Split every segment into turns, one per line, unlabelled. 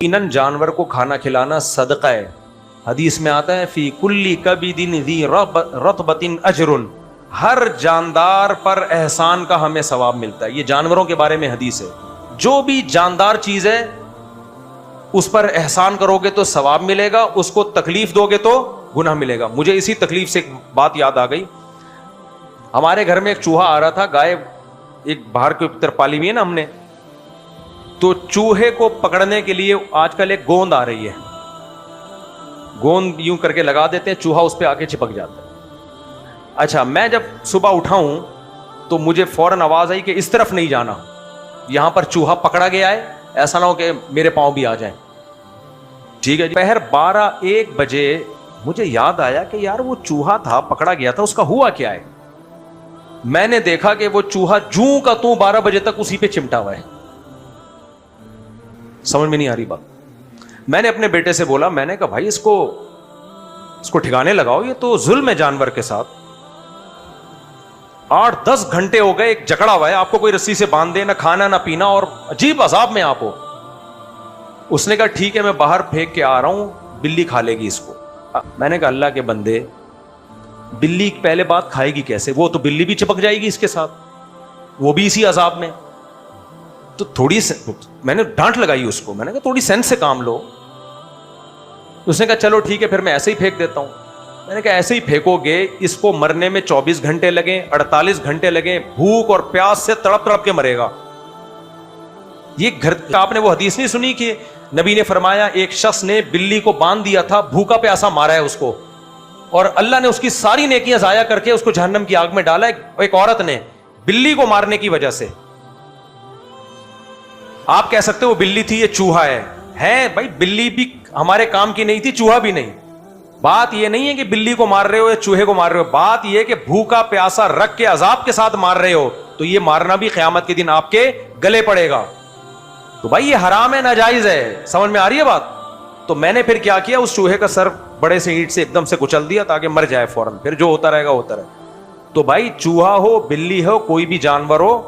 یقیناً جانور کو کھانا کھلانا صدقہ ہے. حدیث میں آتا ہے فی کلی کبد ذی رطبۃ اجر, ہر جاندار پر احسان کا ہمیں ثواب ملتا ہے. یہ جانوروں کے بارے میں حدیث ہے. جو بھی جاندار چیز ہے اس پر احسان کرو گے تو ثواب ملے گا, اس کو تکلیف دو گے تو گناہ ملے گا. مجھے اسی تکلیف سے ایک بات یاد آ گئی. ہمارے گھر میں ایک چوہا آ رہا تھا, گائے ایک باہر کے اوپر پالی ہوئی ہے نا ہم نے, تو چوہے کو پکڑنے کے لیے آج کل ایک گوند آ رہی ہے, گوند یوں کر کے لگا دیتے ہیں, چوہا اس پہ آ کے چپک جاتا ہے. اچھا, میں جب صبح اٹھا ہوں تو مجھے فوراً آواز آئی کہ اس طرف نہیں جانا, یہاں پر چوہا پکڑا گیا ہے, ایسا نہ ہو کہ میرے پاؤں بھی آ جائیں. ٹھیک ہے جی. پہر 12-1 بجے مجھے یاد آیا کہ یار وہ چوہا تھا, پکڑا گیا تھا, اس کا ہوا کیا ہے. میں نے دیکھا کہ وہ چوہا جوں کا توں 12 بجے تک اسی پہ چمٹا ہوا ہے. سمجھ میں نہیں آ رہی بات. میں نے اپنے بیٹے سے بولا, میں نے کہا بھائی اس کو ٹھکانے لگاؤ, یہ تو ظلم ہے جانور کے ساتھ. 8-10 گھنٹے ہو گئے, ایک جکڑا ہوا ہے, آپ کو کوئی رسی سے باندھ دے, نہ کھانا نہ پینا, اور عجیب عذاب میں آپ ہو. اس نے کہا ٹھیک ہے میں باہر پھینک کے آ رہا ہوں, بلی کھا لے گی اس کو. میں نے کہا اللہ کے بندے, بلی پہلے بات کھائے گی کیسے, وہ تو بلی بھی چپک جائے گی اس کے ساتھ, وہ بھی اسی عذاب میں. تو تھوڑی میں نے ڈانٹ لگائی اس کو, میں نے کہا تھوڑی سینس سے کام لو. اس نے کہا چلو ٹھیک ہے پھر میں ایسے ہی پھینک دیتا ہوں. میں نے کہا ایسے ہی پھینکو گے, اس کو مرنے میں 24 گھنٹے لگیں, 48 گھنٹے لگیں, بھوک اور پیاس سے تڑپ تڑپ کے مرے گا. یہ گھر کا آپ نے وہ حدیث نہیں سنی کہ نبی نے فرمایا ایک شخص نے بلی کو باندھ دیا تھا, بھوکا پیاسا مارا ہے اس کو, اور اللہ نے اس کی ساری نیکیاں ضائع کر کے اس کو جہنم کی آگ میں ڈالا. ایک عورت نے بلی کو مارنے کی وجہ سے. آپ کہہ سکتے ہو وہ بلی تھی, یہ چوہا ہے بھائی, بلی بھی ہمارے کام کی نہیں تھی, چوہا بھی نہیں. بات یہ نہیں ہے کہ بلی کو مار رہے ہو یا چوہے کو مار رہے ہو, بات یہ کہ بھوکا پیاسا رکھ کے عذاب کے ساتھ مار رہے ہو, تو یہ مارنا بھی قیامت کے دن آپ کے گلے پڑے گا. تو بھائی یہ حرام ہے, ناجائز ہے. سمجھ میں آ رہی ہے بات. تو میں نے پھر کیا کیا, اس چوہے کا سر بڑے سے اینٹ سے ایک دم سے کچل دیا تاکہ مر جائے فوراً, پھر جو ہوتا رہے گا ہوتا رہے. تو بھائی چوہا ہو, بلی ہو, کوئی بھی جانور ہو,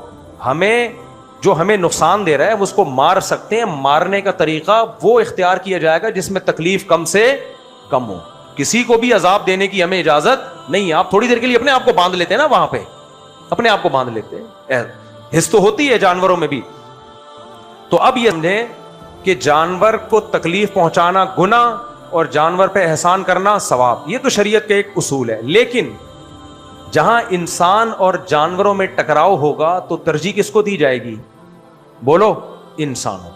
ہمیں نقصان دے رہا ہے اس کو مار سکتے ہیں. مارنے کا طریقہ وہ اختیار کیا جائے گا جس میں تکلیف کم سے کم ہو. کسی کو بھی عذاب دینے کی ہمیں اجازت نہیں ہے. آپ تھوڑی دیر کے لیے اپنے آپ کو باندھ لیتے ہیں نا, وہاں پہ اپنے آپ کو باندھ لیتے ہیں, حس تو ہوتی ہے جانوروں میں بھی. تو اب یہ سمجھیں کہ جانور کو تکلیف پہنچانا گناہ اور جانور پہ احسان کرنا ثواب. یہ تو شریعت کا ایک اصول ہے. لیکن جہاں انسان اور جانوروں میں ٹکراؤ ہوگا تو ترجیح کس کو دی جائے گی؟ بولو, انسانوں.